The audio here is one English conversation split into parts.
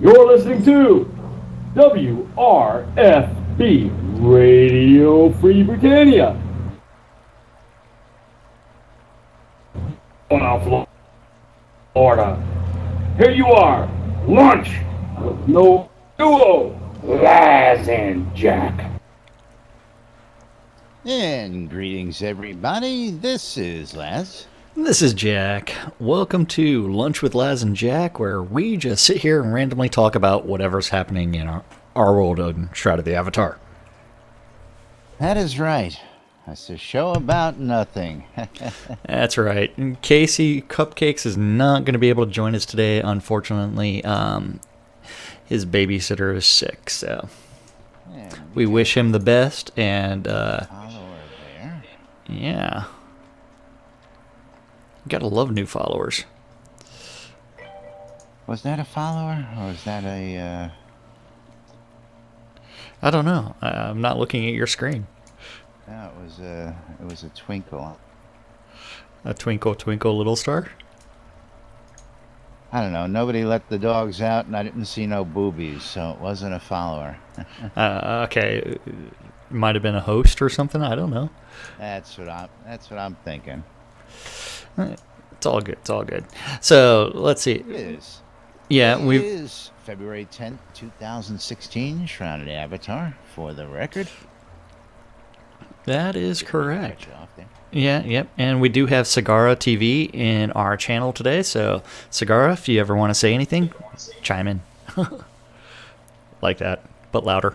You're listening to WRFB Radio Free Britannia. On Florida. Here you are, lunch with no duo, Laz and Jack. And greetings, everybody. This is Laz. This is Jack. Welcome to Lunch with Laz and Jack, where we just sit here and randomly talk about whatever's happening in our world on Shroud of the Avatar. That is right. It's a show about nothing. That's right. And Casey Cupcakes is not going to be able to join us today, unfortunately. His babysitter is sick, so we wish him the best. And follower there. Yeah. Gotta love new followers. Was that a follower, or was that a? I don't know. I'm not looking at your screen. No, it was a twinkle. A twinkle, twinkle, little star. I don't know. Nobody let the dogs out, and I didn't see no boobies, so it wasn't a follower. Okay, might have been a host or something. I don't know. That's what I'm thinking. It's all good. It's all good. So let's see. It is. Yeah, It is February 10th, 2016. Shroud of the Avatar, for the record. That is correct. Off there. Yeah, yep. And we do have Sagara TV in our channel today. So, Sagara, if you ever want to say anything, chime in. Like that, but louder.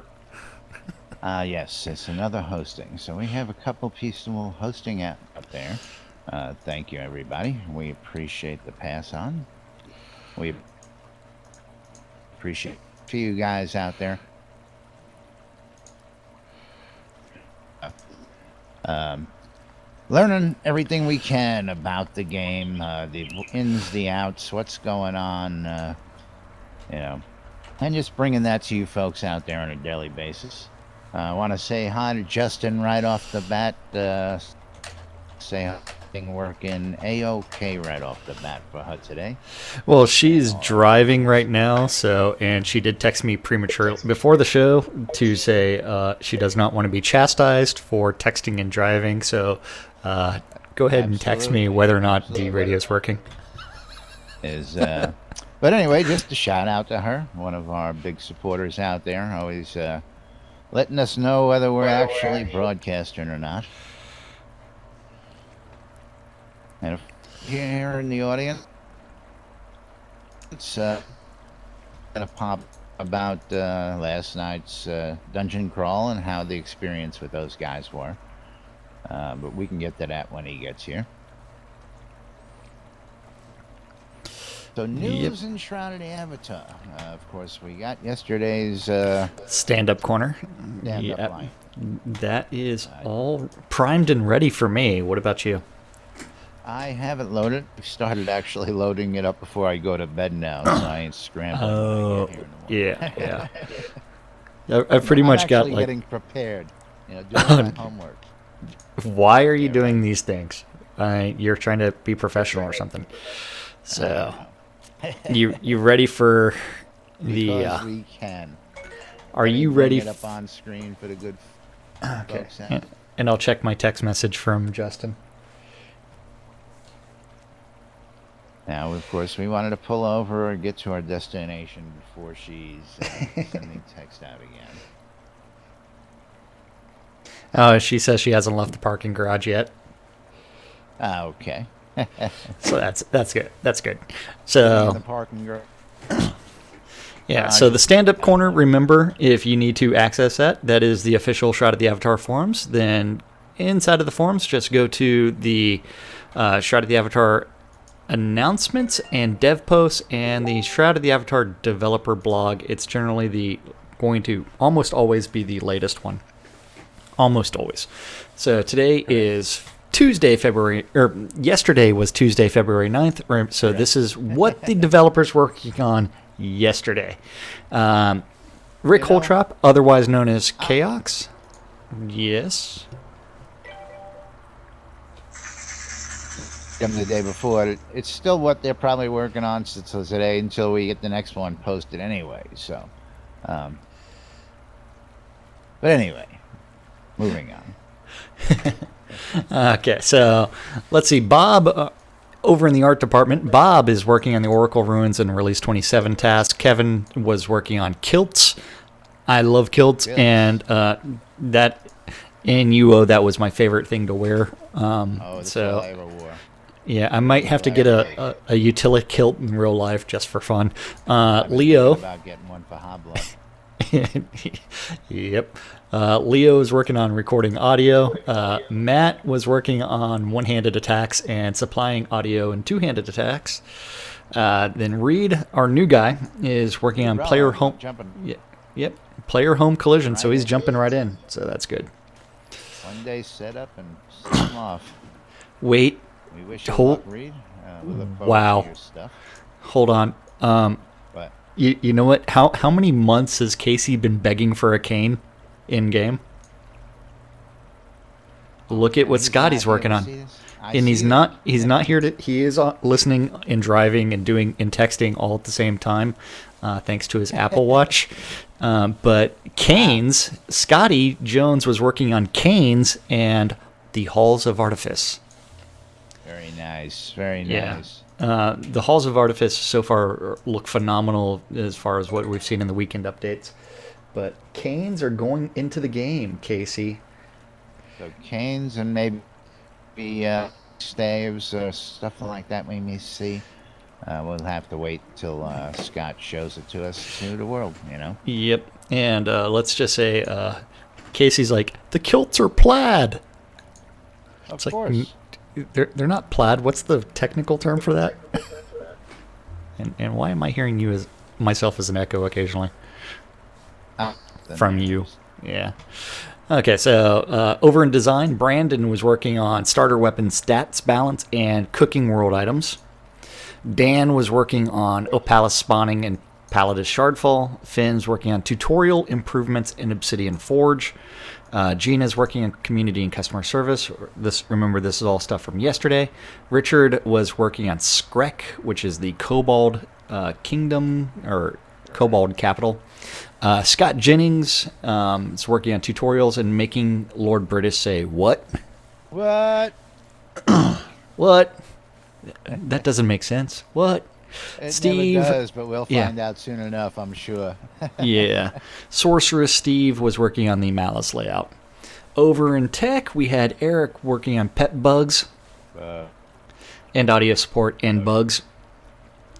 Yes, it's another hosting. So we have a couple peaceful hosting out there. Thank you, everybody. We appreciate the pass on. We appreciate you guys out there. Learning everything we can about the game, the ins, the outs, what's going on, and just bringing that to you folks out there on a daily basis. I want to say hi to Justin right off the bat. Say hi. Working A-OK right off the bat for her today. Well, she's driving right now, and she did text me prematurely before the show to say she does not want to be chastised for texting and driving. So go ahead and text me whether or not the radio is working. But anyway, just a shout out to her, one of our big supporters out there, always letting us know whether we're actually broadcasting or not. And if you're here in the audience, it's going to pop about last night's dungeon crawl and how the experience with those guys were. But we can get to that when he gets here. So news in Shroud of the Avatar. Of course, we got yesterday's stand-up corner. Stand-up line. That is all primed and ready for me. What about you? I haven't loaded. I started actually loading it up before I go to bed now, so I ain't scrambling. Oh, yeah. I've pretty much got like getting prepared, doing my homework. Why are you doing these things? You're trying to be professional or something. So, you ready for the? Because we can. Are you ready? Bring it up on screen for the good folks. And I'll check my text message from Justin. Now, of course, we wanted to pull over or get to our destination before she's sending text out again. She says she hasn't left the parking garage yet. Okay. So that's good. That's good. So the parking garage. Yeah, so the stand-up corner, remember, if you need to access that is the official Shroud of the Avatar forums. Then inside of the forums, just go to the Shroud of the Avatar announcements and dev posts and the Shroud of the Avatar developer blog. It's generally going to almost always be the latest one. Almost always. So today is yesterday was Tuesday, February 9th. So this is what the developers working on yesterday. Rick Holtrop, otherwise known as Chaox. Yes. them the day before. It's still what they're probably working on until today, until we get the next one posted anyway. So, but anyway, moving on. Okay, so let's see. Bob, over in the art department, Bob is working on the Oracle Ruins and Release 27 task. Kevin was working on kilts. I love kilts, and that in UO, that was my favorite thing to wear. That's all I ever wore. Yeah, I might have to get a utility kilt in real life just for fun. Leo. About getting one for Hoblo. Yep. Leo is working on recording audio. Matt was working on one-handed attacks and supplying audio and two-handed attacks. Then Reed, our new guy, is working on player home. Yep. Player home collision. So he's jumping right in. So that's good. One day set up and set him off. Wait. We wish you luck, Reed. We look forward Wow. to your stuff. Hold on. What? You know what? How many months has Casey been begging for a cane in game? Look at what Scotty's working on, and he's not here to. He is listening and driving and doing and texting all at the same time, thanks to his Apple Watch. But canes, Scotty Jones was working on canes and the Halls of Artifice. Very nice. Very Yeah. nice. The Halls of Artifice so far look phenomenal as far as what we've seen in the weekend updates. But canes are going into the game, Casey. So canes and maybe staves or stuff like that we may see. We'll have to wait till Scott shows it to us to the world, you know? Yep. And let's just say Casey's like, the kilts are plaid. Of course. They're not plaid. What's the technical term for that? and why am I hearing you as myself as an echo occasionally? From you. Yeah. Okay, so over in design, Brandon was working on starter weapon stats balance and cooking world items. Dan was working on Opalis spawning and Palladus Shardfall. Finn's working on tutorial improvements in Obsidian Forge. Gina's working on community and customer service. Remember, this is all stuff from yesterday. Richard was working on Skrek, which is the Kobold Kingdom, or Kobold Capital. Scott Jennings is working on tutorials and making Lord British say, what? What? What? That doesn't make sense. What? It Steve never does, but we'll find out soon enough, I'm sure. Yeah. Sorceress Steve was working on the Malice layout. Over in tech, we had Eric working on pet bugs and audio support and bugs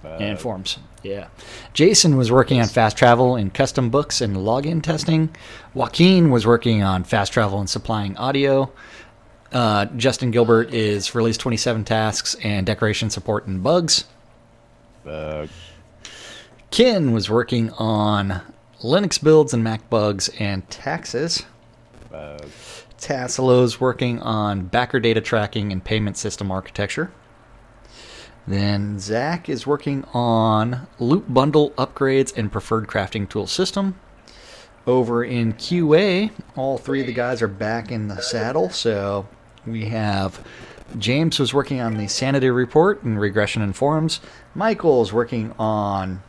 and forms. Yeah. Jason was working on fast travel and custom books and login testing. Joaquin was working on fast travel and supplying audio. Justin Gilbert is release 27 tasks and decoration support and bugs. Ken was working on Linux builds and Mac bugs and taxes. Tasselo's working on backer data tracking and payment system architecture. Then Zach is working on loot bundle upgrades and preferred crafting tool system. Over in QA, all three of the guys are back in the saddle. So we have James was working on the sanity report and regression in forums. Michael is working on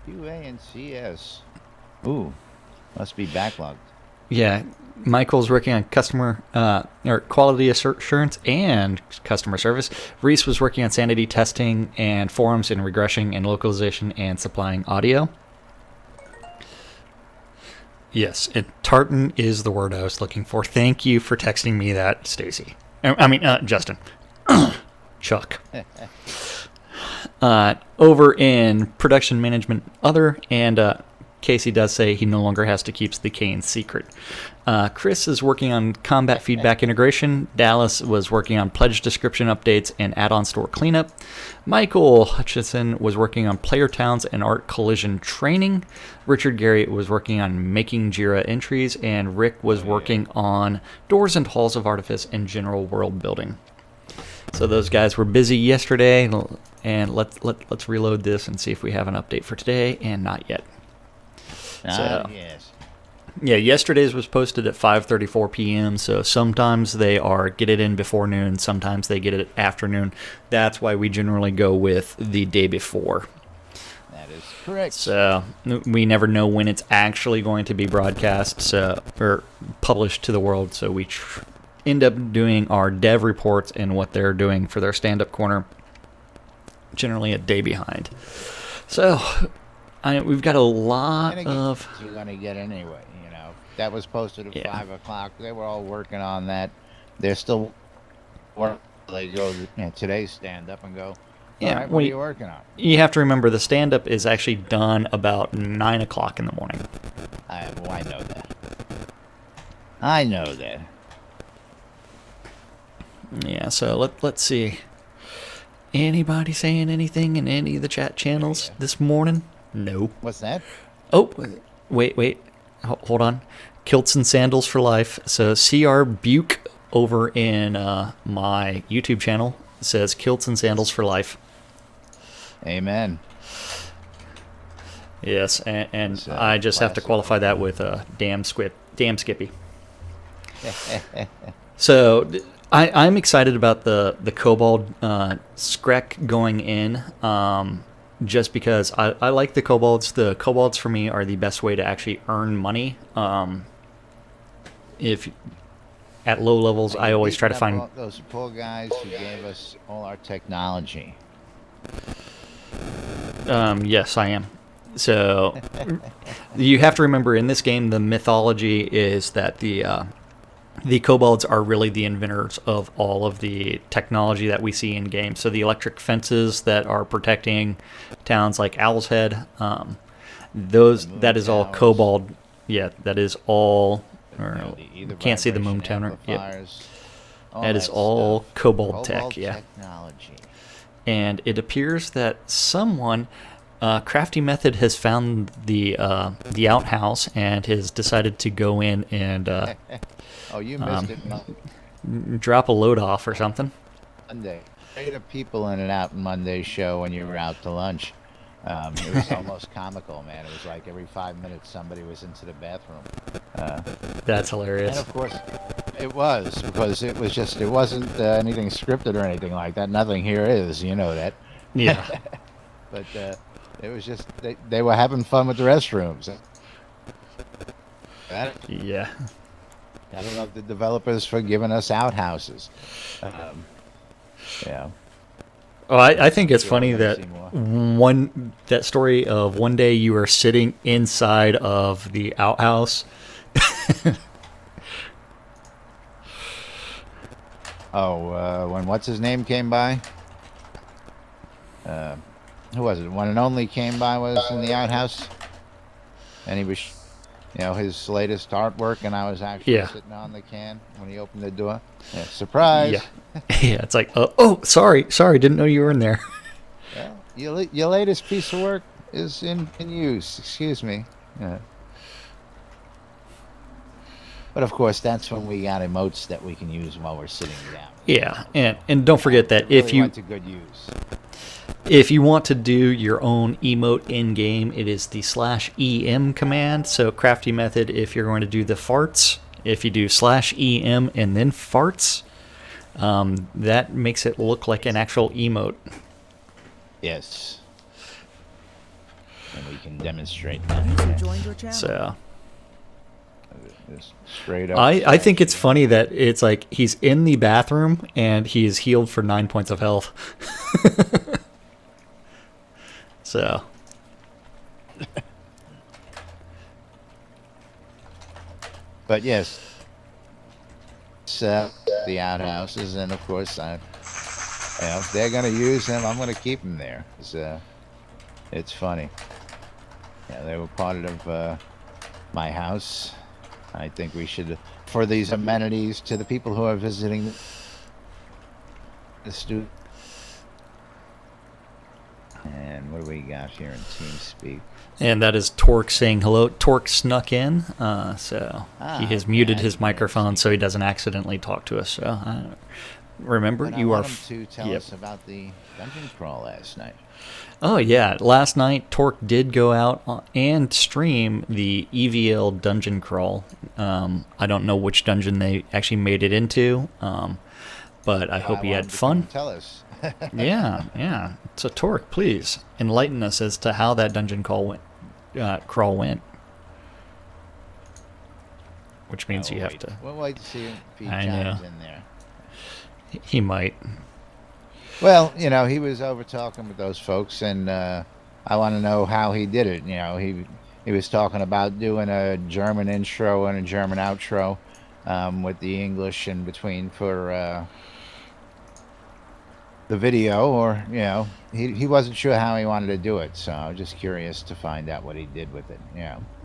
QA and CS. Ooh, must be backlogged. Yeah, Michael's working on customer or quality assurance and customer service. Reese was working on sanity testing and forums and regression and localization and supplying audio. Yes, and tartan is the word I was looking for. Thank you for texting me that, Stacy. Justin. Chuck. Over in production management other, and Casey does say he no longer has to keep the cane secret. Chris is working on combat feedback integration. Dallas was working on pledge description updates and add-on store cleanup. Michael Hutchison was working on player towns and art collision training. Richard Garriott was working on making JIRA entries, and Rick was working on doors and halls of artifice and general world building. So those guys were busy yesterday, and let's reload this and see if we have an update for today, and not yet. Yes. Yeah, yesterday's was posted at 5:34 p.m. So sometimes they get it in before noon, sometimes they get it afternoon. That's why we generally go with the day before. That is correct. So we never know when it's actually going to be broadcast or published to the world. So we end up doing our dev reports and what they're doing for their stand-up corner generally a day behind. So we've got a lot of... You're going to get anyway. That was posted at 5 o'clock. They were all working on that. They're still working. They go today's stand-up and go, all right, what are you working on? You have to remember the stand-up is actually done about 9 o'clock in the morning. I know that. I know that. Yeah, so let's see. Anybody saying anything in any of the chat channels this morning? No. What's that? Oh, wait. Hold on. Kilts and Sandals for Life. So CR Buke over in my YouTube channel says Kilts and Sandals for Life. Amen. Yes, and I just have to qualify that with damn Skippy. So I'm excited about the Kobold Screk going in. Just because I like the kobolds. The kobolds for me are the best way to actually earn money. If at low levels, I always try to find those poor guys who gave us all our technology. Yes, I am. So you have to remember in this game, the mythology is that the kobolds are really the inventors of all of the technology that we see in games. So the electric fences that are protecting towns like Owl's Head, that is all kobold. Yeah, that is all. Can't see the moon tower. Yep. That is all kobold tech. Yeah. Technology. And it appears that someone, Crafty Method, has found the outhouse and has decided to go in and. Oh, you missed it. Drop a load off or something. Monday. 8 of people in and out in Monday's show when you were out to lunch. It was almost comical, man. It was like every 5 minutes somebody was into the bathroom. That's hilarious. And of course, it was, because it wasn't anything scripted or anything like that. Nothing here is, you know that. Yeah. But it was just, they were having fun with the restrooms. Yeah. I don't know if the developers for giving us outhouses. Yeah. Oh, I think it's funny that that story of one day you were sitting inside of the outhouse. When what's his name came by? Who was it? One and Only came by, was in the outhouse, and he was, his latest artwork, and I was actually sitting on the can when he opened the door. Yeah, surprise! Yeah, yeah. It's like, oh, sorry, didn't know you were in there. Well, your latest piece of work is in use. Excuse me. Yeah. But of course, that's when we got emotes that we can use while we're sitting down. Yeah, and don't forget that if you went to good use. If you want to do your own emote in-game, it is the /em command. So Crafty Method, if you're going to do the farts, if you do /em and then farts, that makes it look like an actual emote. Yes. And we can demonstrate that. So just straight up. I think it's funny that it's like he's in the bathroom and he is healed for 9 points of health. So. But yes, the outhouses, and of course, if they're going to use them, I'm going to keep them there. It's funny. Yeah, they were part of my house. I think we should, for these amenities to the people who are visiting the studio. And what do we got here in TeamSpeak? And that is Torque saying hello. Torque snuck in, so he has muted his microphone so he doesn't accidentally talk to us. So remember, But you I are... want him to tell us about the dungeon crawl last night. Oh, yeah. Last night, Torque did go out and stream the EVL dungeon crawl. I don't know which dungeon they actually made it into, but I hope he had fun. Tell us. Yeah. So, Torque, please enlighten us as to how that dungeon crawl went. Which means you have to... We'll wait to see if he I chimes know. in there. He might. Well, he was over talking with those folks, and I want to know how he did it. He was talking about doing a German intro and a German outro with the English in between for the video, or he wasn't sure how he wanted to do it, so I was just curious to find out what he did with it.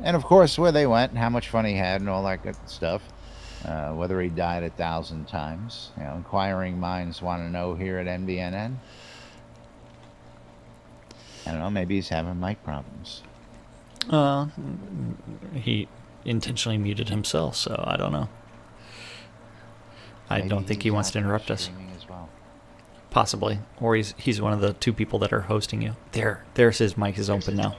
And of course where they went and how much fun he had and all that good stuff. Whether he died 1,000 times. Inquiring minds want to know here at NBNN. I don't know, maybe he's having mic problems. He intentionally muted himself, so I don't know. I don't think he wants to interrupt us. As well. Possibly. Or he's one of the two people that are hosting you. There's his mic is open now.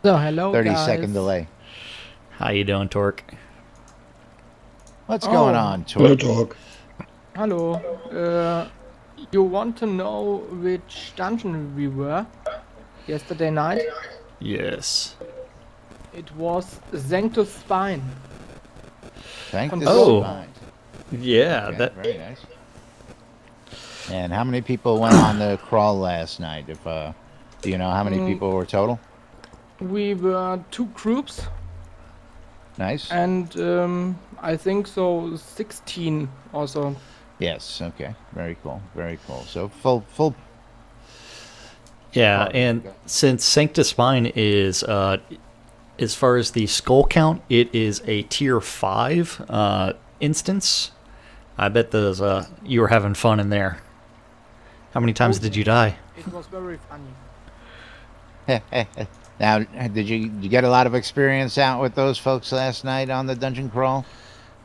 So, hello, 30-second delay. How you doing, Torque? What's going on, Hello, Torque? Torque. Hello. You want to know which dungeon we were yesterday night? Yes. It was Sanctus Spine. Thank you. Oh. Yeah, Okay, very nice. And how many people went on the crawl last night? Do you know how many people were total? We were 2 groups, Nice. and I think so 16 also. Yes. Okay. Very cool. Very cool. So full. Yeah, and since Sanctus Spine is, as far as the skull count, it is a tier 5 instance. I bet those you were having fun in there. How many times did you die? It was very funny. Now, did you get a lot of experience out with those folks last night on the dungeon crawl?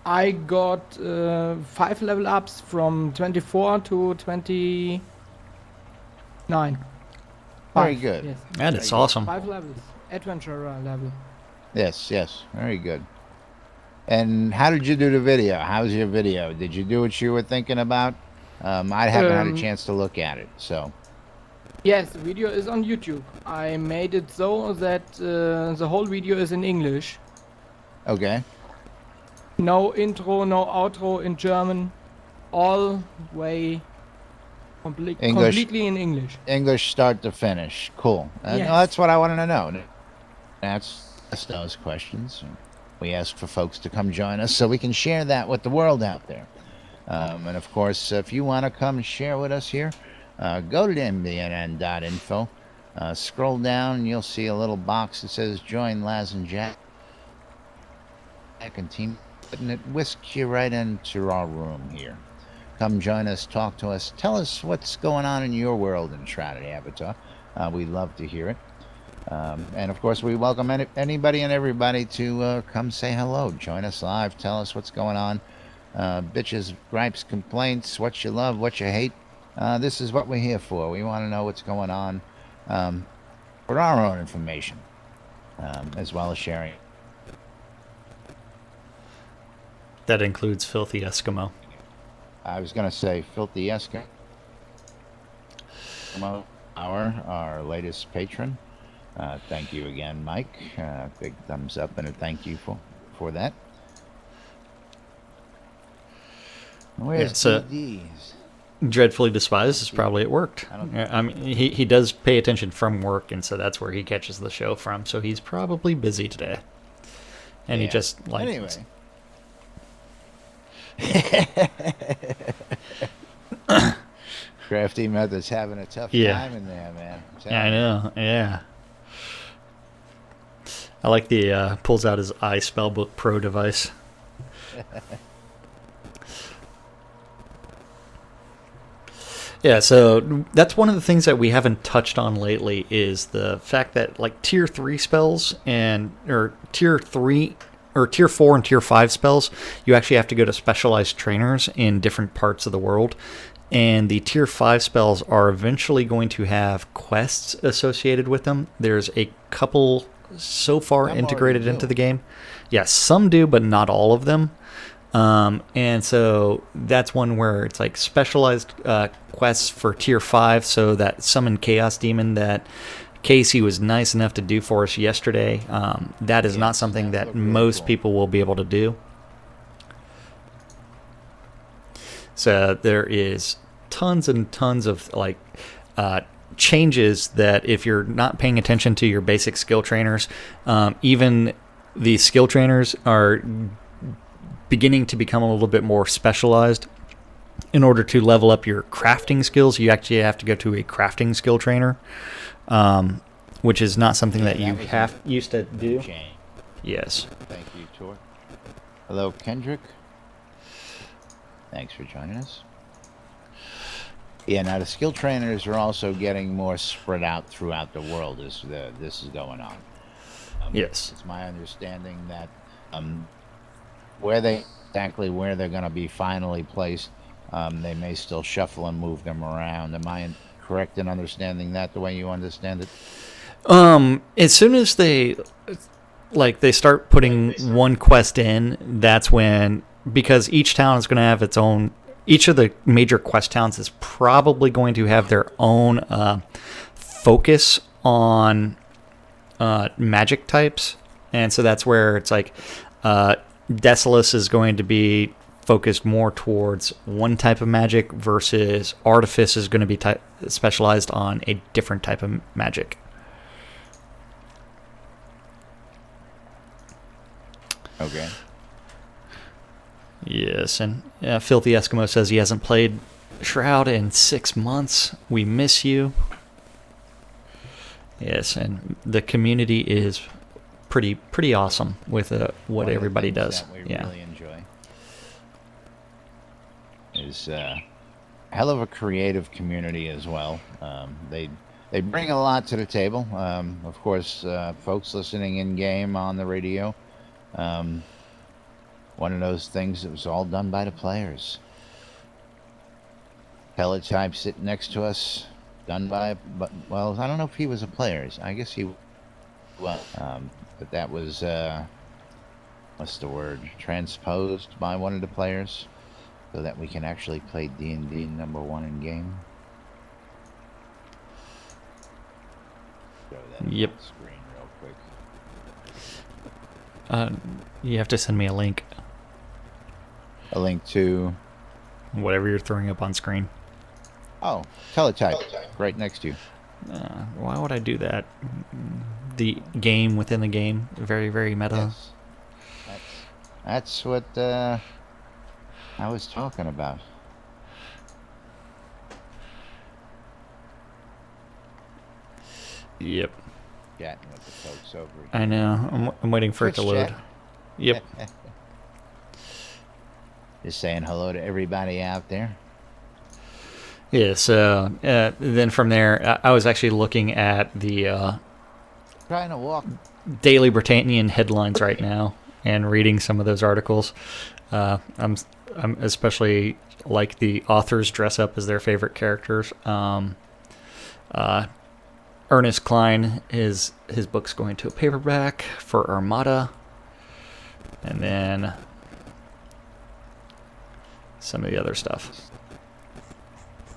I got 5 level ups from 24 to 29. Very 5, good. Yes. That is awesome. 5 levels. Adventurer level. Yes. Very good. And how did you do the video? How's your video? Did you do what you were thinking about? I haven't had a chance to look at it, so. Yes, the video is on YouTube. I made it so that the whole video is in English. Okay. No intro, no outro in German. All way completely in English. English start to finish. Cool. Yes. No, that's what I wanted to know. That's those questions. We ask for folks to come join us so we can share that with the world out there. And of course, if you want to come share with us here, go to mbnn.info. Scroll down and you'll see a little box that says Join Laz and Jack and Team, and it whisks you right into our room here. Come join us, talk to us, tell us what's going on in your world in Shroud of the Avatar. We'd love to hear it. And of course, we welcome anybody and everybody to come say hello. Join us live. Tell us what's going on. Bitches, gripes, complaints, what you love, what you hate. This is what we're here for. We want to know what's going on for our own information, as well as sharing. That includes Filthy Eskimo. I was going to say Filthy Eskimo, our latest patron. Thank you again, Mike. Big thumbs up and a thank you for that. Where's DDs? Dreadfully Despised is probably at work. I mean, he does pay attention from work, and so that's where he catches the show from. So he's probably busy today, and he just like anyway. Crafty Mother's having a tough time in there, man. Yeah, I know. Yeah. I like the pulls out his iSpellbook Pro device. Yeah, so that's one of the things that we haven't touched on lately is the fact that like tier 3 spells or tier 3 or tier 4 and tier 5 spells, you actually have to go to specialized trainers in different parts of the world. And the tier 5 spells are eventually going to have quests associated with them. There's a couple so far integrated into the game. Yes, some do, but not all of them. And so that's one where it's like specialized quests for tier 5. So that summon Chaos Demon that Casey was nice enough to do for us yesterday, that is not something that most people will be able to do. So there is tons and tons of like changes that if you're not paying attention to your basic skill trainers, even the skill trainers are beginning to become a little bit more specialized. In order to level up your crafting skills, you actually have to go to a crafting skill trainer, which is not something that you used to do. Yes. Thank you, Tor. Hello, Kendrick. Thanks for joining us. Yeah, now the skill trainers are also getting more spread out throughout the world as this is going on. Yes. It's my understanding that where they're going to be finally placed, they may still shuffle and move them around. Am I correct in understanding that the way you understand it? As soon as they start putting one quest in, that's when, because each town is going to have its own, each of the major quest towns is probably going to have their own focus on magic types. And so that's where it's like Desolus is going to be focused more towards one type of magic versus Artifice is going to be specialized on a different type of magic. Okay. Yes, and Filthy Eskimo says he hasn't played Shroud in 6 months. We miss you. Yes, and the community is pretty awesome with what everybody does. That we really enjoy is hell of a creative community as well. They bring a lot to the table. Of course, folks listening in game on the radio. One of those things that was all done by the players. Teletype sitting next to us, done by, well, I don't know if he was a player. I guess he was, but that was, what's the word, transposed by one of the players so that we can actually play D&D #1 in game. Show that Yep. on screen real quick. You have to send me a link. A link to Whatever you're throwing up on screen. Oh, teletype, right next to you. Why would I do that? The game within the game, very, very meta. Yes. That's what I was talking about. Yep. Chatting with the folks over here. I know. I'm waiting for it to Twitch load. chat. Yep. Just saying hello to everybody out there. Yeah, so then from there, I was actually looking at the Trying to walk. Daily Britannian headlines right now and reading some of those articles. I'm especially like the authors dress up as their favorite characters. Ernest Cline, his book's going to a paperback for Armada. And then some of the other stuff.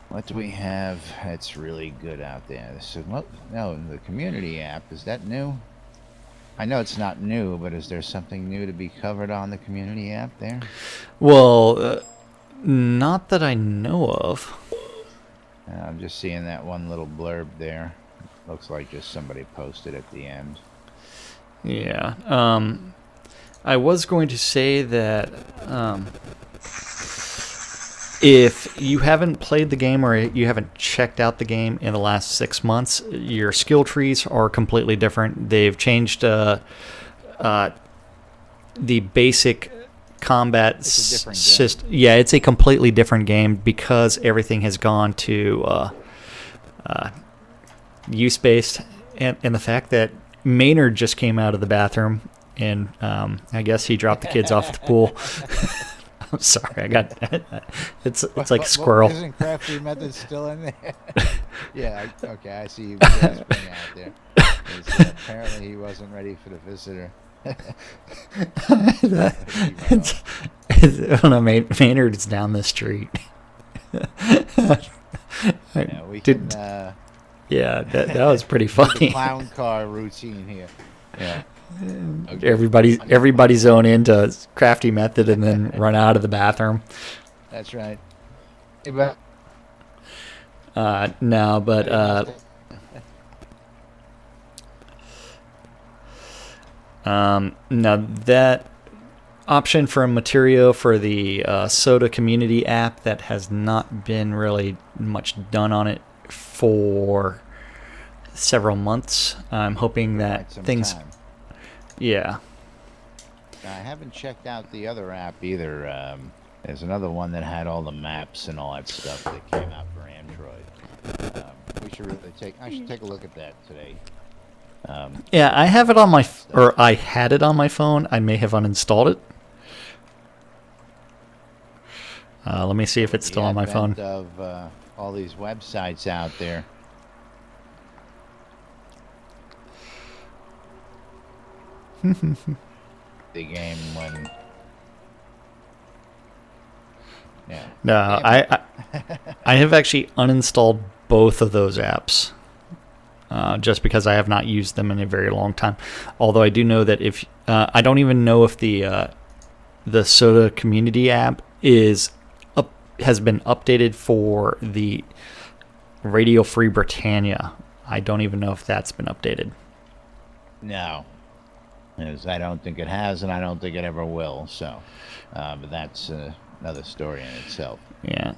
What do we have that's really good out there? No, the community app, is that new? I know it's not new, but is there something new to be covered on the community app there? Well, not that I know of. I'm just seeing that one little blurb there. Looks like just somebody posted at the end. Yeah. I was going to say that if you haven't played the game or you haven't checked out the game in the last 6 months, your skill trees are completely different. They've changed the basic combat system. Yeah, it's a completely different game because everything has gone to use-based. And the fact that Maynard just came out of the bathroom and I guess he dropped the kids off at the pool. I'm sorry, I got it's like a squirrel. Isn't Crafty Method still in there? Yeah, okay, I see you guys being out there. Apparently he wasn't ready for the visitor. No, Maynard's down the street. Yeah, we can, yeah, that was pretty funny. Clown car routine here. Yeah. Okay. Everybody zone into Crafty Method and then run out of the bathroom. That's right. Hey, but no, but now that option for a material for the Soda community app, that has not been really much done on it for several months. I'm hoping that things. Time. Yeah. I haven't checked out the other app either. There's another one that had all the maps and all that stuff that came out for Android. We should really I should take a look at that today. Yeah, I have it on my I had it on my phone. I may have uninstalled it. Let me see if it's still on my phone. Of all these websites out there. The game when. Yeah. No, I have actually uninstalled both of those apps. Just because I have not used them in a very long time. Although I do know that if I don't even know if the Soda community app has been updated for the Radio Free Britannia. I don't even know if that's been updated. No, because I don't think it has, and I don't think it ever will. So, but that's another story in itself. Yeah.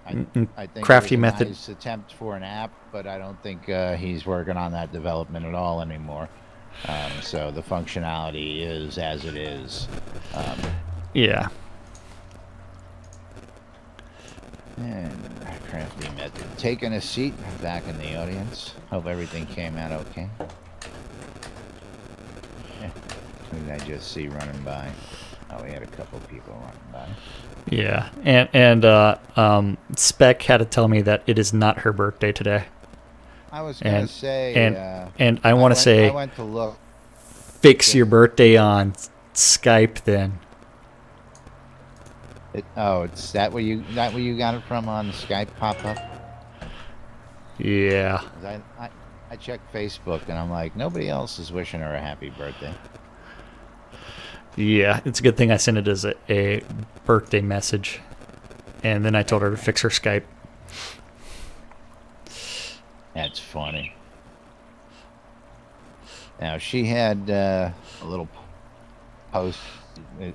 I think Crafty it was Method. a nice attempt for an app, but I don't think he's working on that development at all anymore. So the functionality is as it is. Yeah. And Crafty Method taking a seat back in the audience. Hope everything came out okay. Yeah. Who did I just see running by? Oh, we had a couple people running by. Yeah, and Spec had to tell me that it is not her birthday today. I was gonna say, and I want to say, I went to look. Fix your birthday on Skype then. It's that where you got it from on Skype pop up? Yeah. I checked Facebook and I'm like, nobody else is wishing her a happy birthday. Yeah, it's a good thing I sent it as a birthday message. And then I told her to fix her Skype. That's funny. Now, she had a little post.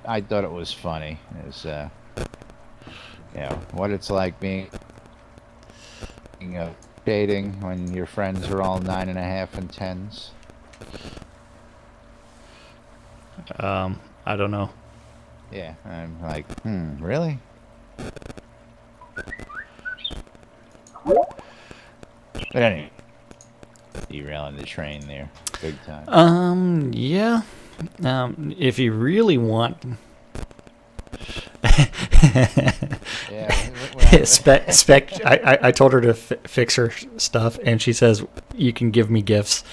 I thought it was funny. It was, what it's like being dating when your friends are all 9.5 and 10s. I don't know. Yeah, I'm like, really? But anyway, derailing the train there, big time. Yeah. If you really want. Yeah. Spec. I told her to fix her stuff, and she says you can give me gifts.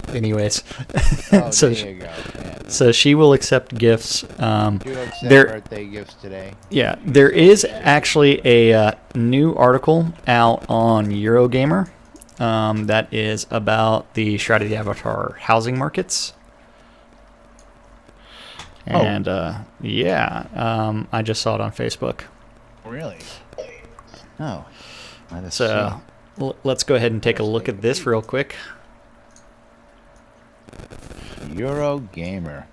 Anyways, Oh, so there you go. Yeah. so she will accept gifts. You accept There, birthday gifts today. yeah, there is actually a new article out on Eurogamer that is about the Shroud of the Avatar housing markets. And I just saw it on Facebook. Really? Oh. So let's go ahead and take a look at this real quick. Eurogamer.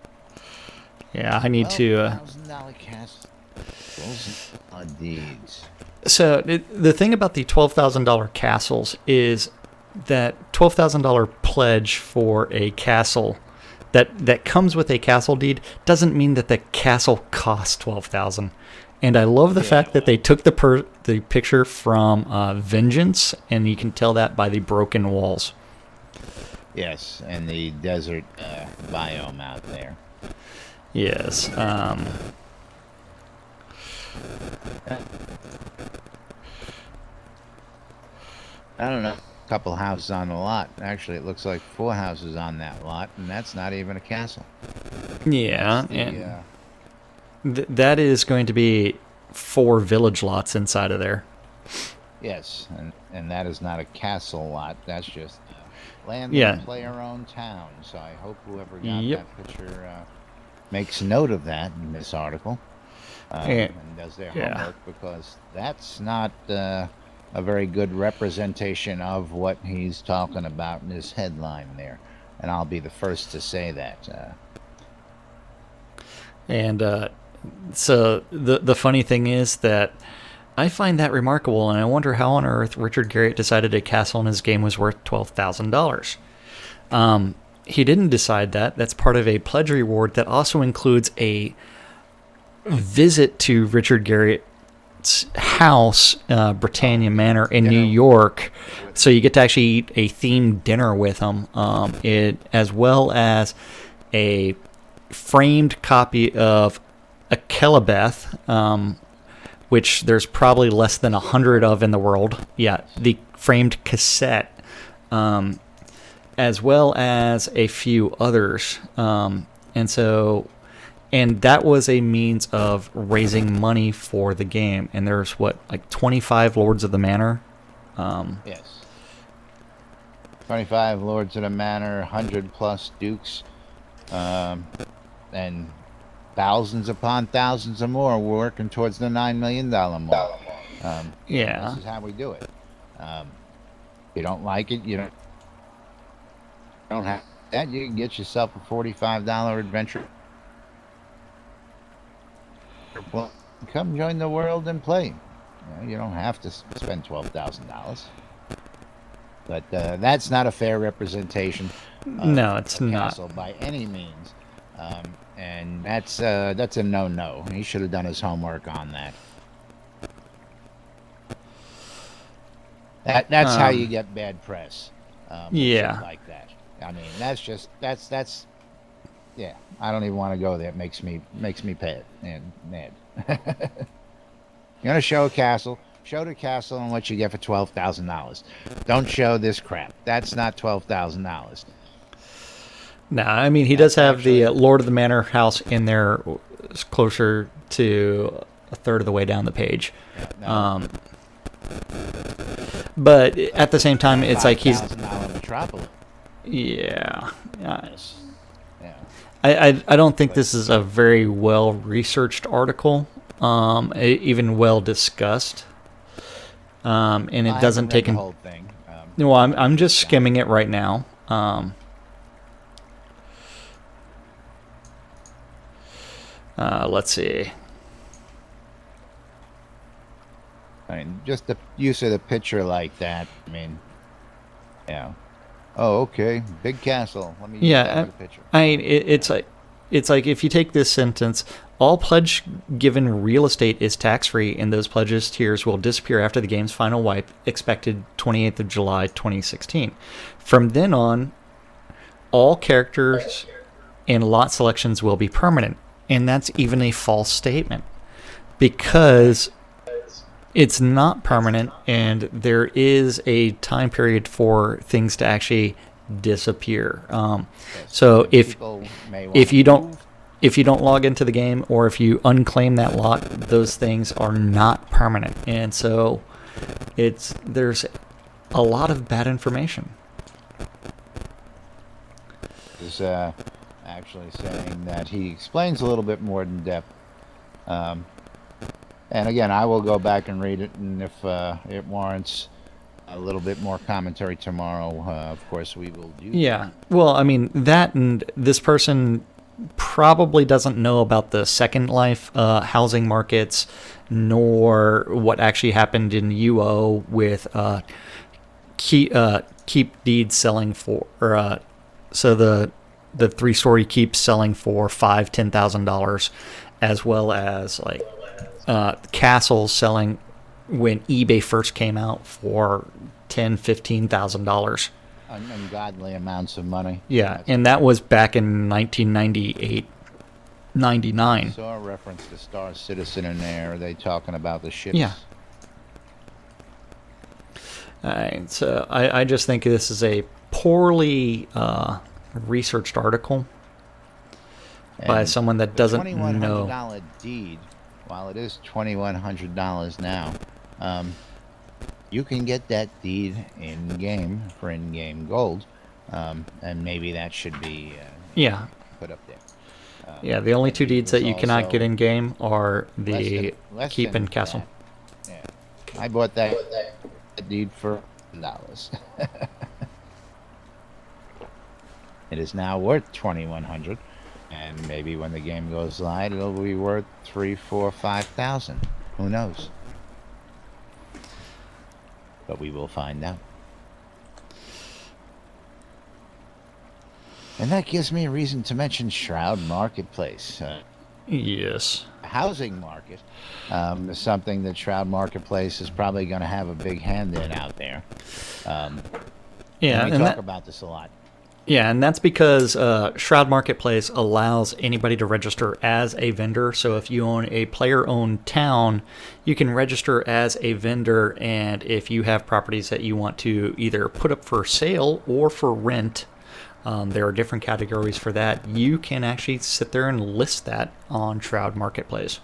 Yeah, I need to. $12,000 castles on deeds. So the thing about the $12,000 castles is that $12,000 pledge for a castle that comes with a castle deed doesn't mean that the castle costs $12,000. And I love the fact that they took the picture from Vengeance, and you can tell that by the broken walls. Yes, and the desert biome out there. Yes. I don't know. A couple houses on the lot. Actually, it looks like 4 houses on that lot, and that's not even a castle. Yeah, The, and that is going to be 4 village lots inside of there. yes, and that is not a castle lot. That's just land Yeah. in the player-owned town. So I hope whoever got Yep. that picture makes note of that in this article and does their homework, because that's not a very good representation of what he's talking about in his headline there. And I'll be the first to say that. And so the funny thing is that I find that remarkable, and I wonder how on earth Richard Garriott decided a castle in his game was worth $12,000. He didn't decide that. That's part of a pledge reward that also includes a visit to Richard Garriott's house, Britannia Manor in New York. So you get to actually eat a themed dinner with him, as well as a framed copy of a Kelebeth, which there's probably less than 100 of in the world. Yeah, the framed cassette, as well as a few others. And that was a means of raising money for the game. And there's 25 Lords of the Manor? Yes. 25 Lords of the Manor, 100 plus Dukes, and thousands upon thousands of more working towards the $9 million mark. Yeah. This is how we do it. If you don't like it, you don't have that. You can get yourself a $45 adventure. Well, come join the world and play. You don't have to spend $12,000. But that's not a fair representation. No, it's not. Castle by any means. And that's a no-no. He should have done his homework on that. That's how you get bad press. Yeah. Like that. I mean, that's yeah. I don't even want to go there. It makes me mad and mad. You're gonna show a castle. Show the castle and what you get for $12,000. Don't show this crap. That's not $12,000. No, I mean, he does have the Lord of the Manor house in there, closer to a third of the way down the page. Yeah, no. But at the same time, it's like he's... $5,000 metropolis. Yeah. Yeah. I don't think this is a very well-researched article, even well-discussed. And it doesn't take... the whole thing. No, I'm just skimming it right now. Let's see. I mean, just the use of the picture like that. I mean, yeah. Oh, okay. Big castle. Let me use that for the picture. I mean, it's like if you take this sentence, all pledge given real estate is tax-free, and those pledges tiers will disappear after the game's final wipe, expected 28th of July 2016. From then on, all characters and lot selections will be permanent. And that's even a false statement, because it's not permanent, and there is a time period for things to actually disappear. So if you don't log into the game, or if you unclaim that lot, those things are not permanent, and so there's a lot of bad information. Actually saying that he explains a little bit more in depth. And again, I will go back and read it, and if it warrants a little bit more commentary tomorrow, of course we will do. Yeah. Well, I mean, that, and this person probably doesn't know about the Second Life housing markets, nor what actually happened in UO with keep deeds selling for, so the 3-story keeps selling for $5,000-$10,000, as well as castles selling when eBay first came out for $10,000-$15,000. Ungodly amounts of money. Yeah, and that was back in 1998. 99. I saw a reference to Star Citizen in there. Are they talking about the ships? Yeah. Alright, so I just think this is a poorly researched article by And someone that the doesn't know. $2,100 deed, while it is $2,100 now, you can get that deed in-game for in-game gold, and maybe that should be Yeah. put up there. Yeah, the only two deed deeds that was you cannot also get in game are the less keep than and castle. that. Yeah, I bought that deed for $1. It is now worth $2,100, and maybe when the game goes live, it'll be worth $3,000, $4,000, $5,000. Who knows? But we will find out. And that gives me a reason to mention Shroud Marketplace. Yes. Housing market is something that Shroud Marketplace is probably going to have a big hand in out there. Yeah, and we talk about this a lot. Yeah, and that's because Shroud Marketplace allows anybody to register as a vendor. So if you own a player-owned town, you can register as a vendor, and if you have properties that you want to either put up for sale or for rent, there are different categories for that. You can actually sit there and list that on Shroud Marketplace.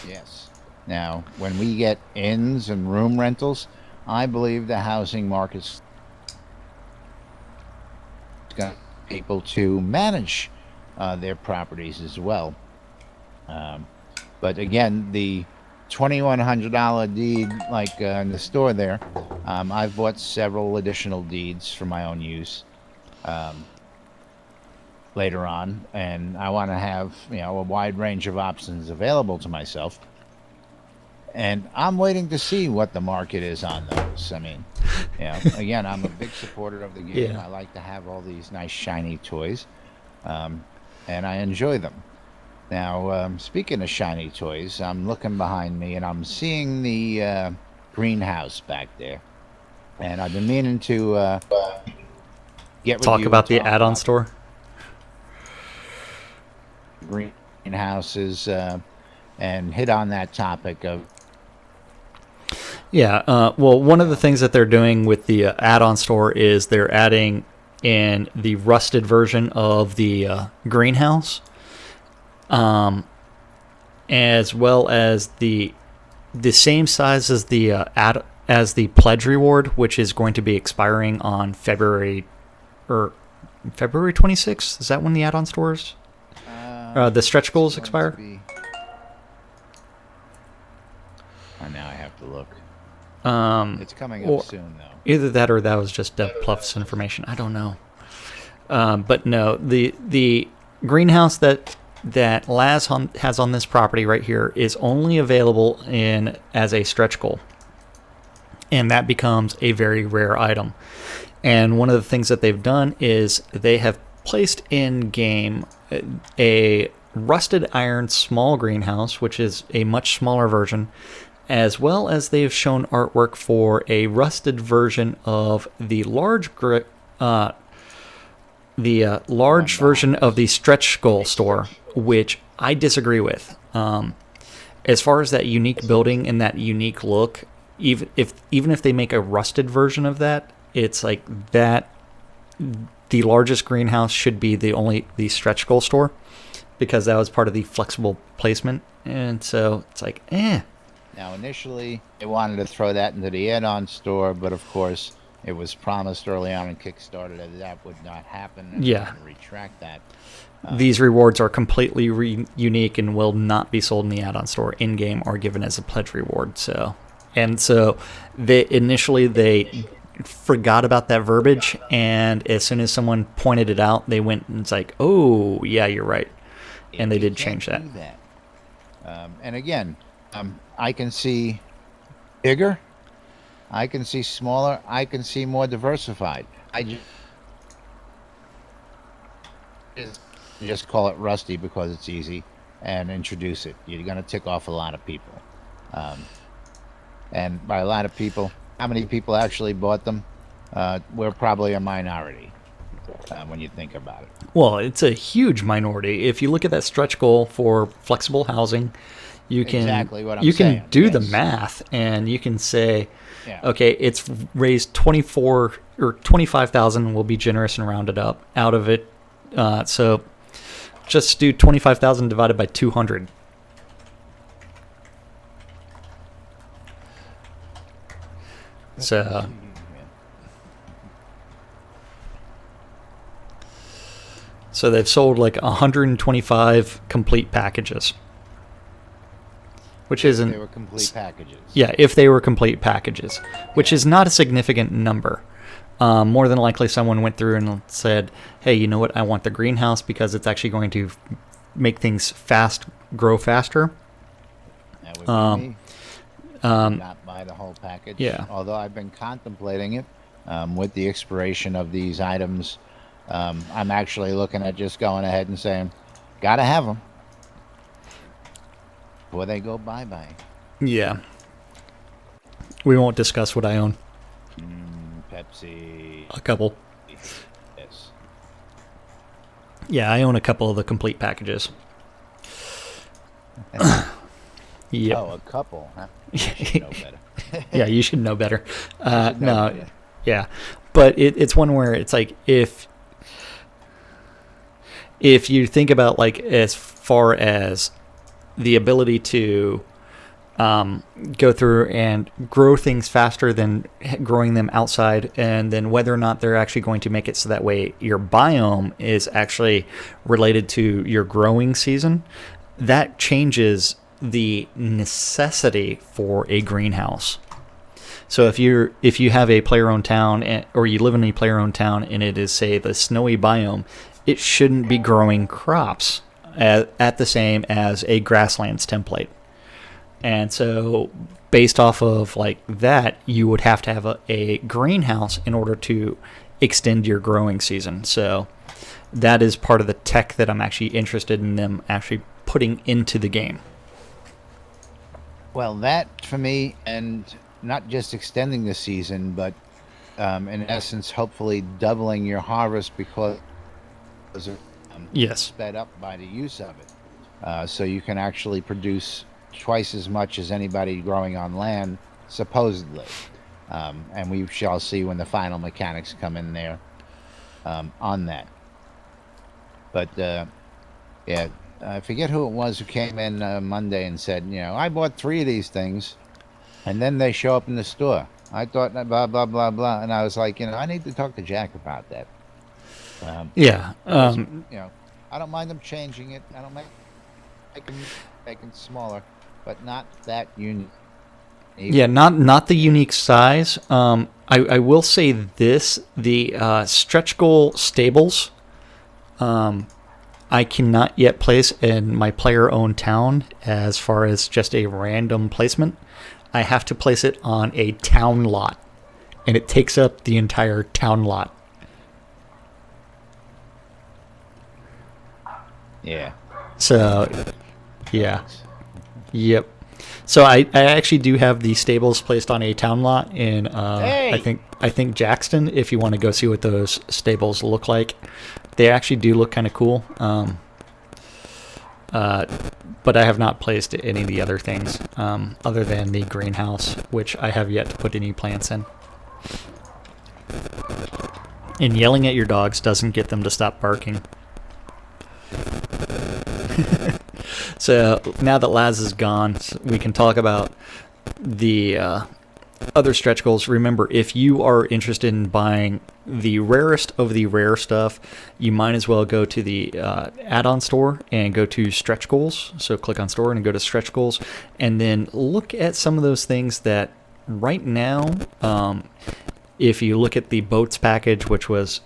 Yes. Now, when we get inns and room rentals, I believe the housing market's going to be able to manage their properties as well. But again, the $2,100 deed, like in the store there, I've bought several additional deeds for my own use later on, and I want to have a wide range of options available to myself. And I'm waiting to see what the market is on those. I mean, again, I'm a big supporter of the game. Yeah. I like to have all these nice shiny toys, and I enjoy them. Now, speaking of shiny toys, I'm looking behind me and I'm seeing the greenhouse back there, and I've been meaning to get with Talk you about and the add-on store. greenhouses and hit on that topic of. Yeah, well, one of the things that they're doing with the add-on store is they're adding in the rusted version of the greenhouse, as well as the same size as the as the pledge reward, which is going to be expiring on February 26th. Is that when the add-on stores? The stretch goals expire. Now I have to look. It's coming or up soon, though. Either that or that was just DevPluff's information. I don't know. But no, the greenhouse that Laz has on this property right here is only available as a stretch goal, and that becomes a very rare item. And one of the things that they've done is they have placed in game a rusted iron small greenhouse, which is a much smaller version, as well as they've shown artwork for a rusted version of the large version of the stretch goal store, which I disagree with. As far as that unique building and that unique look, even if they make a rusted version of that, it's like that. The largest greenhouse should be the stretch goal store, because that was part of the flexible placement, and so it's like Now, initially, they wanted to throw that into the add-on store, but of course, it was promised early on in Kickstarter that would not happen. And Yeah. retract that. These rewards are completely unique and will not be sold in the add-on store in-game or given as a pledge reward. So they initially forgot about that verbiage, and as soon as someone pointed it out, they went and it's like, oh yeah, you're right, and they did change that. And again, I can see bigger, I can see smaller, I can see more diversified. I just call it Rusty because it's easy, and introduce it. You're going to tick off a lot of people. And by a lot of people, how many people actually bought them? We're probably a minority. when you think about it. Well, it's a huge minority. If you look at that stretch goal for flexible housing, you can Exactly what I'm you can saying, do the yes. math, and you can say, Yeah. okay, it's raised 24 or 25,000. We'll be generous and round it up out of it. So just do 25,000 divided by 200. So they've sold like 125 complete packages, which isn't. They were complete packages. Yeah, if they were complete packages, which is not a significant number. More than likely, someone went through and said, "Hey, you know what? I want the greenhouse because it's actually going to make things grow faster." That would be me. Not buy the whole package. Yeah. Although I've been contemplating it, with the expiration of these items, I'm actually looking at just going ahead and saying, "Gotta have them," before they go bye-bye. Yeah. We won't discuss what I own. Pepsi. A couple. Yes. Yeah, I own a couple of the complete packages. Yep. Oh, a couple, huh? You should know better. Yeah, you should know better. know No, better. yeah, but it's one where it's like if you think about like as far as the ability to go through and grow things faster than growing them outside, and then whether or not they're actually going to make it so that way your biome is actually related to your growing season, that changes the necessity for a greenhouse. So if you have a player-owned town, or you live in a player-owned town, and it is, say, the snowy biome, it shouldn't be growing crops at the same as a grasslands template. And so based off of like that, you would have to have a greenhouse in order to extend your growing season. So that is part of the tech that I'm actually interested in them actually putting into the game. Well, that for me, and not just extending the season, but in essence, hopefully doubling your harvest because of Yes. sped up by the use of it. So you can actually produce twice as much as anybody growing on land, supposedly. And we shall see when the final mechanics come in there on that. But yeah, I forget who it was who came in Monday and said, I bought 3 of these things, and then they show up in the store. I thought blah blah blah blah, and I was like, I need to talk to Jack about that. Yeah. I don't mind them changing it. I don't make them smaller, but not that unique. Yeah, not the unique size. I will say this: the stretch goal stables, I cannot yet place in my player-owned town as far as just a random placement. I have to place it on a town lot, and it takes up the entire town lot. Yeah. So, yeah. Yep. So I actually do have the stables placed on a town lot in I think Jackson. If you want to go see what those stables look like, they actually do look kind of cool. But I have not placed any of the other things other than the greenhouse, which I have yet to put any plants in. And yelling at your dogs doesn't get them to stop barking. So now that Laz is gone, we can talk about the other stretch goals. Remember, if you are interested in buying the rarest of the rare stuff, you might as well go to the add-on store and go to stretch goals. So click on store and go to stretch goals, and then look at some of those things that right now, if you look at the boats package, which was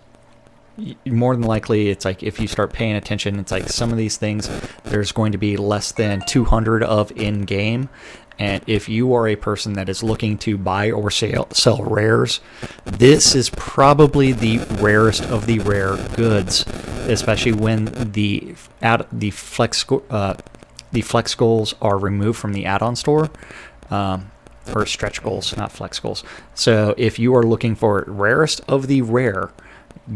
more than likely, it's like if you start paying attention, it's like some of these things there's going to be less than 200 of in game. And if you are a person that is looking to buy or sell rares, this is probably the rarest of the rare goods, especially when the flex goals are removed from the add-on store, or stretch goals, not flex goals. So if you are looking for rarest of the rare,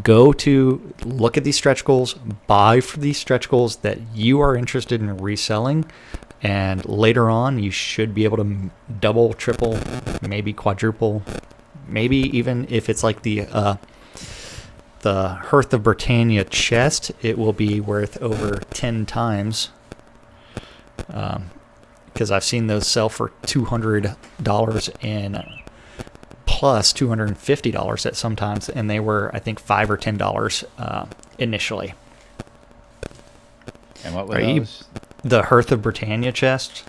go to look at these stretch goals, buy for these stretch goals that you are interested in reselling, and later on you should be able to double, triple, maybe quadruple, maybe even if it's like the Hearth of Britannia chest, it will be worth over 10 times. Because I've seen those sell for $200 and plus $250 at sometimes, and they were, I think, $5 or $10 initially. And what were those? The Hearth of Britannia chest.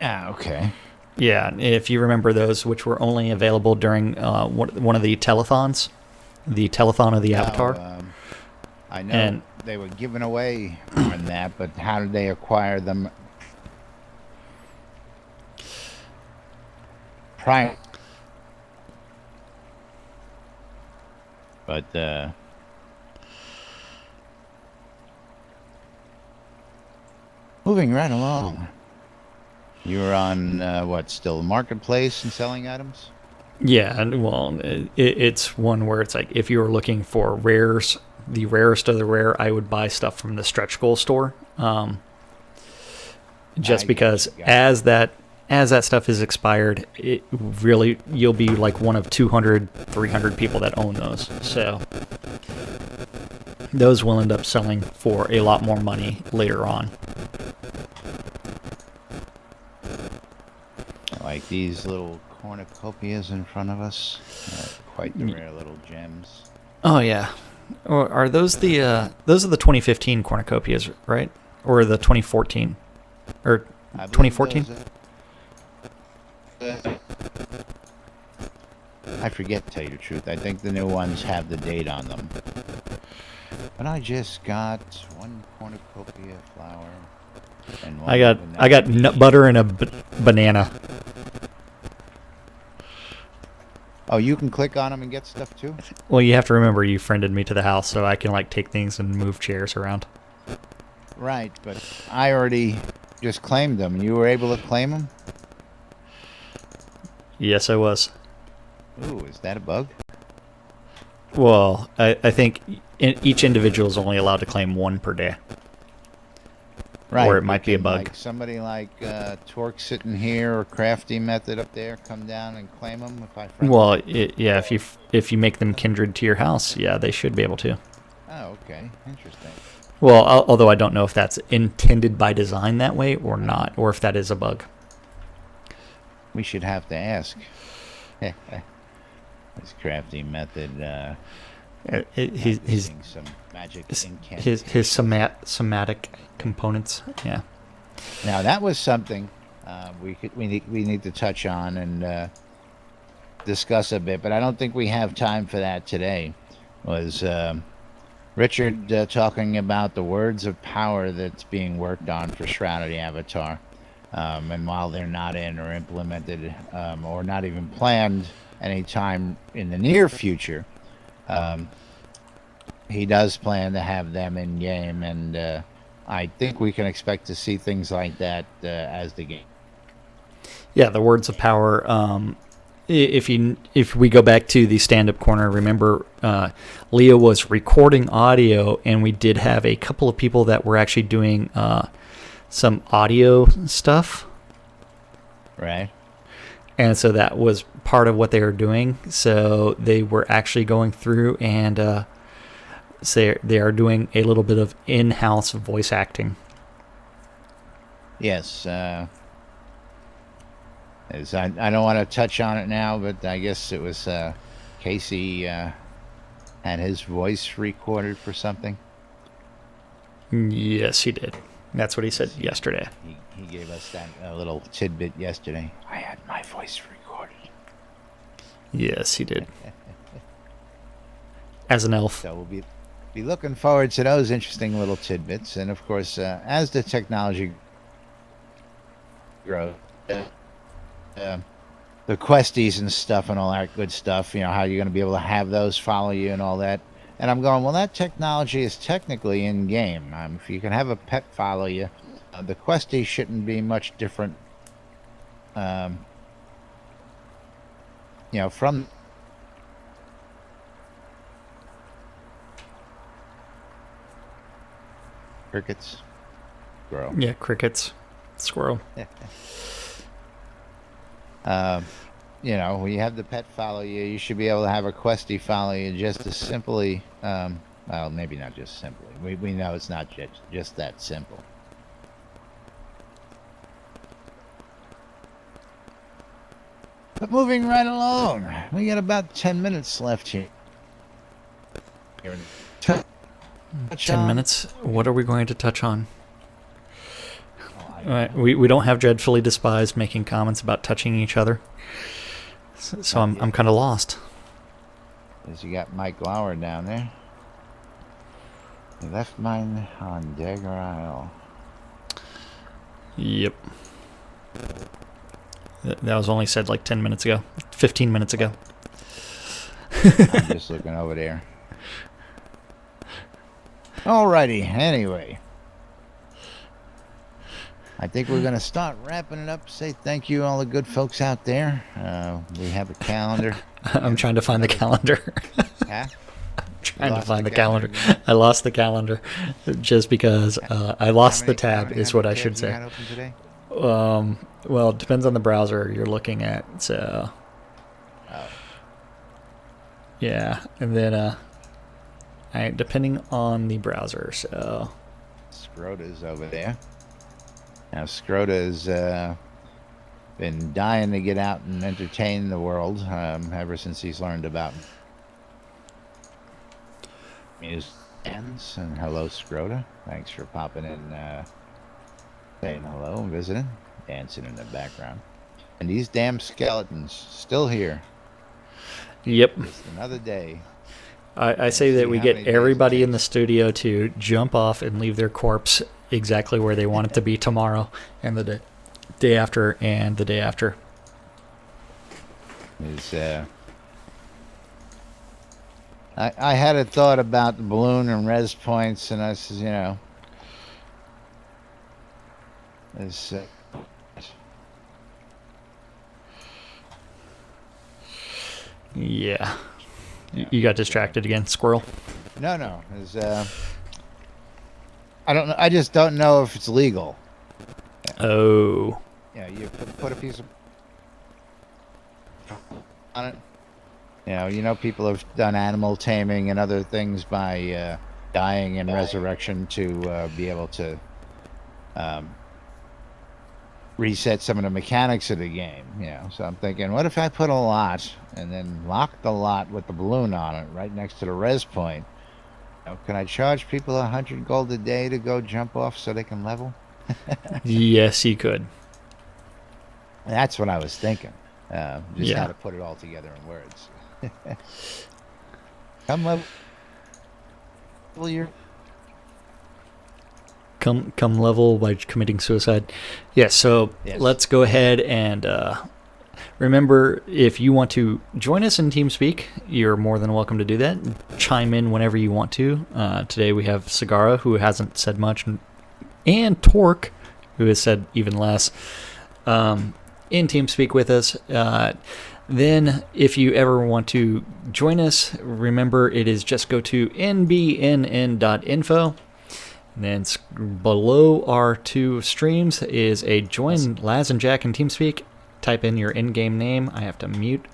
Ah, okay. Yeah, if you remember those, which were only available during one of the telethons, the telethon of the Avatar. I know they were given away on that, but how did they acquire them? Prior. But moving right along, you were on what? Still marketplace and selling items? Yeah, well, it's one where it's like if you were looking for rares, the rarest of the rare, I would buy stuff from the stretch goal store. Just because as that stuff is expired, it really, you'll be like one of 200, 300 people that own those. So those will end up selling for a lot more money later on. Like these little cornucopias in front of us, quite the rare little gems. Oh yeah, or are those the 2015 cornucopias, right? Or the 2014 or 2014? I forget, to tell you the truth. I think the new ones have the date on them. But I just got one cornucopia flower. And one I got nut butter and a banana. Oh, you can click on them and get stuff too? Well, you have to remember you friended me to the house, so I can like take things and move chairs around. Right, but I already just claimed them. You were able to claim them? Yes, I was. Ooh, is that a bug? Well, I think each individual is only allowed to claim one per day. Right. Or it might be a bug. Like somebody like Torque sitting here or Crafty Method up there come down and claim them if I friend Well, them? yeah, if you make them kindred to your house, yeah, they should be able to. Oh, okay. Interesting. Well, although I don't know if that's intended by design that way or not, or if that is a bug. We should have to ask. This Crafty Method. He's some magic his somatic components. Yeah. Now that was something we need to touch on and discuss a bit, but I don't think we have time for that today. Was Richard talking about the words of power that's being worked on for Shroud of the Avatar, and while they're not in or implemented or not even planned anytime in the near future, he does plan to have them in game, and I think we can expect to see things like that as the game. Yeah, the words of power. If we go back to the stand-up corner, remember Leah was recording audio, and we did have a couple of people that were actually doing some audio stuff. Right. And so that was part of what they were doing. So they were actually going through and say they are doing a little bit of in-house voice acting. Yes. I don't want to touch on it now, but I guess it was Casey had his voice recorded for something. Yes, he did. That's what he said yesterday. He gave us that little tidbit yesterday. I had my voice recorded. Yes, he did. As an elf. So we'll be looking forward to those interesting little tidbits, and of course, as the technology grows, the questies and stuff and all that good stuff, you know, how you're going to be able to have those follow you and all that. And I'm going, well, that technology is technically in game. If you can have a pet follow you, the questies shouldn't be much different, you know, from Crickets. Squirrel. Yeah, crickets. Squirrel. You know, when you have the pet follow you, you should be able to have a questie follow you just as simply. Well, maybe not just simply. We know it's not just that simple. But moving right along, we got about 10 minutes left here. 10 minutes. What are we going to touch on? We don't have Dreadfully Despised making comments about touching each other. So I'm kind of lost. As you got Mike Lauer down there. You left mine on Dagger Isle. Yep. That was only said like 10 minutes ago. 15 minutes ago. I'm just looking over there. Alrighty, anyway. I think we're going to start wrapping it up. Say thank you to all the good folks out there. We have a calendar. I'm trying to find the calendar. Huh? Trying to find the calendar. I lost the calendar just because I lost the tab is what I should say. Well, it depends on the browser you're looking at. So, yeah, and then depending on the browser. So, Scrota's over there. Now, Scrota's been dying to get out and entertain the world ever since he's learned about music. And hello, Scrota. Thanks for popping in, saying hello and visiting, dancing in the background. And these damn skeletons still here. Yep. Just another day. I say that we get everybody in the studio to jump off and leave their corpse exactly where they want it to be tomorrow and the day after and the day after. I had a thought about the balloon and res points, and I says, you know, yeah. You got distracted again, squirrel? No. I don't know. I just don't know if it's legal. Oh. Yeah, you put a piece of on it. You know, people have done animal taming and other things by dying and resurrection to be able to reset some of the mechanics of the game. So I'm thinking, what if I put a lot and then lock the lot with the balloon on it right next to the res point? Can I charge people 100 gold a day to go jump off so they can level? Yes, you could. That's what I was thinking. How to put it all together in words. Come level your come level by committing suicide. Yes. Let's go ahead and remember, if you want to join us in TeamSpeak, you're more than welcome to do that. Chime in whenever you want to. Today we have Sagara, who hasn't said much, and Torque, who has said even less, in TeamSpeak with us. Then, if you ever want to join us, remember it is just go to nbnn.info. And then below our two streams is a join Laz and Jack in TeamSpeak. Type in your in-game name. I have to mute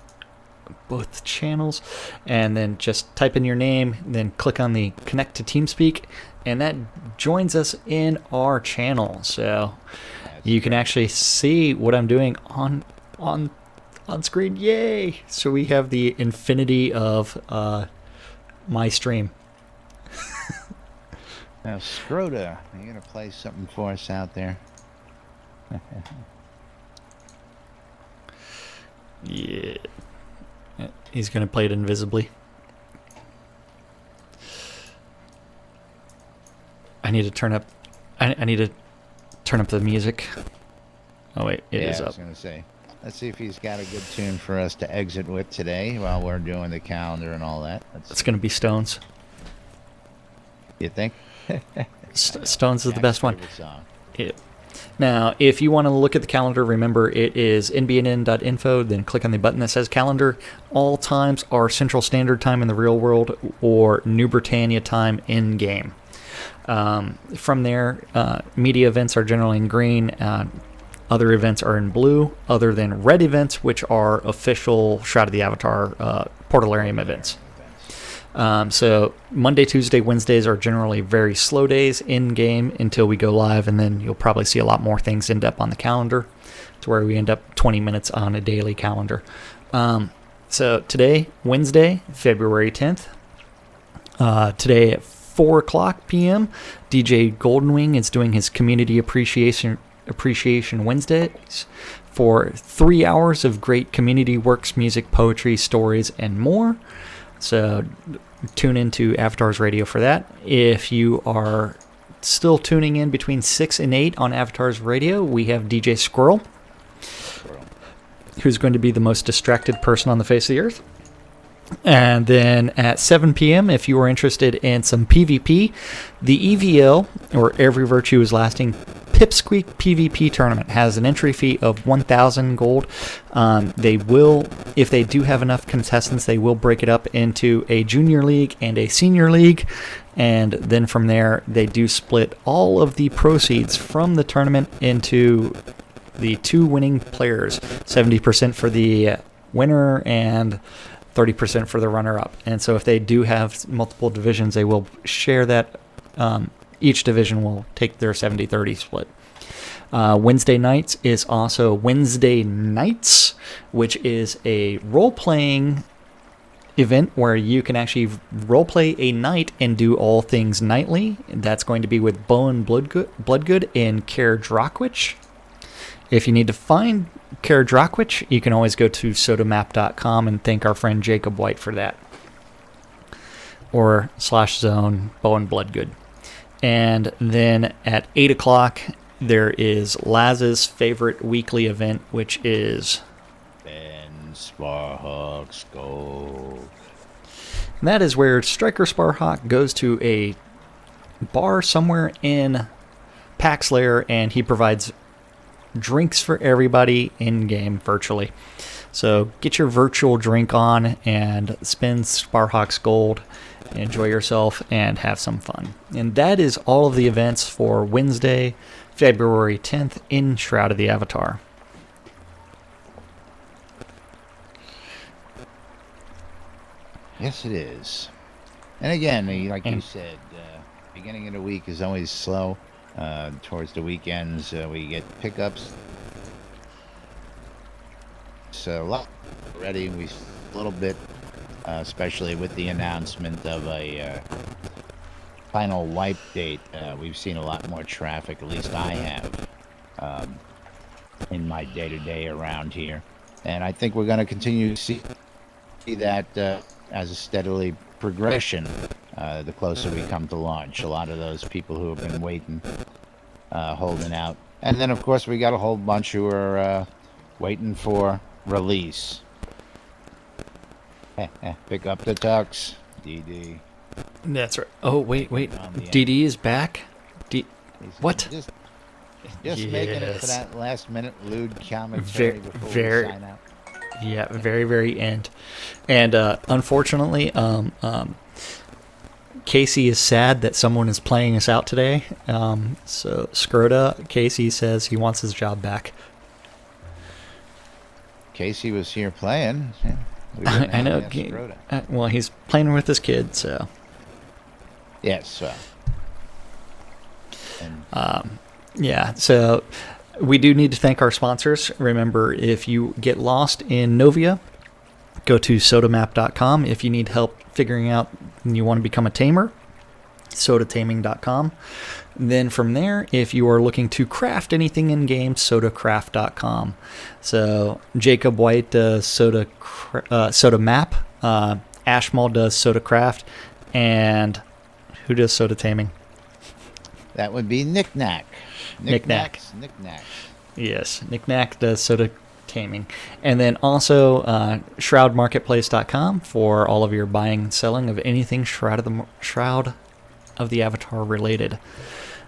both channels. And then just type in your name, then click on the connect to TeamSpeak, and that joins us in our channel. So you can actually see what I'm doing on screen. Yay! So we have the infinity of my stream. Now, Scrota, are you going to play something for us out there? Yeah. He's going to play it invisibly. I need to turn up the music. Oh wait, it is up. I was going to say, let's see if he's got a good tune for us to exit with today while we're doing the calendar and all that. It's going to be Stones. You think? Stones is the best one. Yeah. Now, if you want to look at the calendar, remember it is nbnn.info, then click on the button that says calendar. All times are Central Standard Time in the real world or New Britannia time in-game. From there, media events are generally in green. Other events are in blue, other than red events, which are official Shroud of the Avatar Portalarium events. So Monday, Tuesday, Wednesdays are generally very slow days in-game until we go live, and then you'll probably see a lot more things end up on the calendar to where we end up 20 minutes on a daily calendar. So today, Wednesday, February 10th, today at 4 o'clock p.m., DJ Goldenwing is doing his Community Appreciation Wednesdays for 3 hours of great community works, music, poetry, stories, and more. So tune into Avatar's Radio for that. If you are still tuning in between 6 and 8 on Avatar's Radio, we have DJ Squirrel, who's going to be the most distracted person on the face of the earth. And then at 7 p.m., if you are interested in some PvP, the EVL, or Every Virtue is Lasting, Pipsqueak PvP tournament has an entry fee of 1,000 gold. They will, if they do have enough contestants, they will break it up into a junior league and a senior league. And then from there, they do split all of the proceeds from the tournament into the 2 winning players, 70% for the winner and 30% for the runner-up. And so if they do have multiple divisions, they will share that. Each division will take their 70-30 split. Wednesday nights is also Wednesday Nights, which is a role-playing event where you can actually role-play a night and do all things nightly. That's going to be with Bowen Bloodgood and Care Drokwich. If you need to find Care Drokwich, you can always go to sodamap.com and thank our friend Jacob White for that. Or /zone Bowen Bloodgood. And then at 8 o'clock, there is Laz's favorite weekly event, which is Ben Sparhawk's Gold. And that is where Striker Sparhawk goes to a bar somewhere in Paxlair, and he provides drinks for everybody in-game virtually. So get your virtual drink on and spend Sparhawk's Gold. Enjoy yourself and have some fun. And that is all of the events for Wednesday, February 10th in Shroud of the Avatar. Yes, it is. And again, like you said, beginning of the week is always slow. Towards the weekends, we get pickups. So a lot already. We a little bit. Especially with the announcement of a final wipe date. We've seen a lot more traffic, at least I have, in my day-to-day around here. And I think we're going to continue to see that as a steadily progression the closer we come to launch. A lot of those people who have been waiting, holding out. And then, of course, we got a whole bunch who are waiting for release. Pick up the tux, DD. That's right. Oh, wait. DD is back? What? Just making it for that last minute lewd commentary before we sign out. Yeah, very, very end. And unfortunately, Casey is sad that someone is playing us out today. So Scroda, Casey says he wants his job back. Casey was here playing. I know. Well, he's playing with his kid, so. Yes. Yeah, so we do need to thank our sponsors. Remember, if you get lost in Novia, go to sodamap.com. If you need help figuring out and you want to become a tamer, sodataming.com. Then from there, if you are looking to craft anything in game, sodacraft.com. So Jacob White does Soda Map, Ashmal does Soda Craft, and who does Soda Taming? That would be Knick-Knack. Knick-Knack. Knick-Knack. Yes, Knick-Knack does Soda Taming. And then also shroudmarketplace.com for all of your buying and selling of anything Shroud of the Avatar related.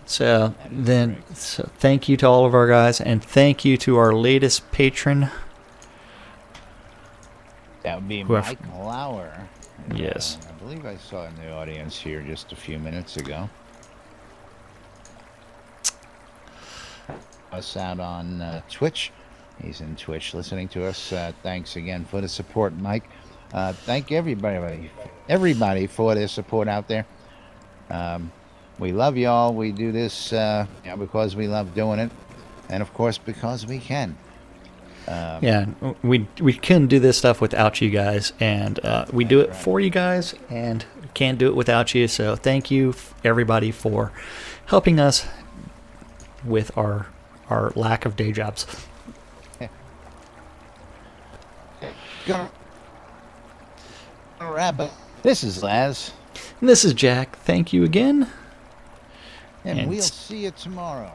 So thank you to all of our guys, and thank you to our latest patron. That would be Mike Lauer. Yes. I believe I saw in the audience here just a few minutes ago. us out on Twitch. He's in Twitch listening to us. Thanks again for the support, Mike. Thank everybody for their support out there. We love y'all. We do this because we love doing it, and of course because we can. We couldn't do this stuff without you guys, and we do it for you guys, and can't do it without you. So thank you, everybody, for helping us with our lack of day jobs. Gonna wrap up. This is Laz. And this is Jack. Thank you again. And we'll see you tomorrow.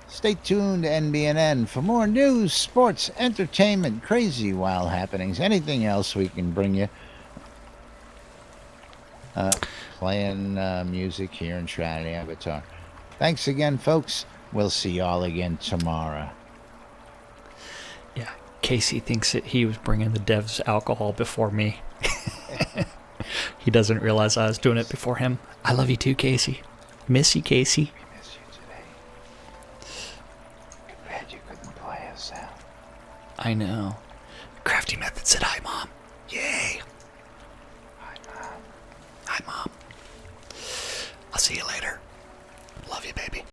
Stay tuned to NBNN for more news, sports, entertainment, crazy wild happenings, anything else we can bring you. Playing music here in Shroud the Avatar. Thanks again, folks. We'll see y'all again tomorrow. Yeah, Casey thinks that he was bringing the devs alcohol before me. He doesn't realize I was doing it before him. I love you too, Casey. Miss you, Casey. We miss you today. Too bad you couldn't play us out. I know. Crafty Method said hi, Mom. Yay. Hi, Mom. Hi, Mom. I'll see you later. Love you, baby.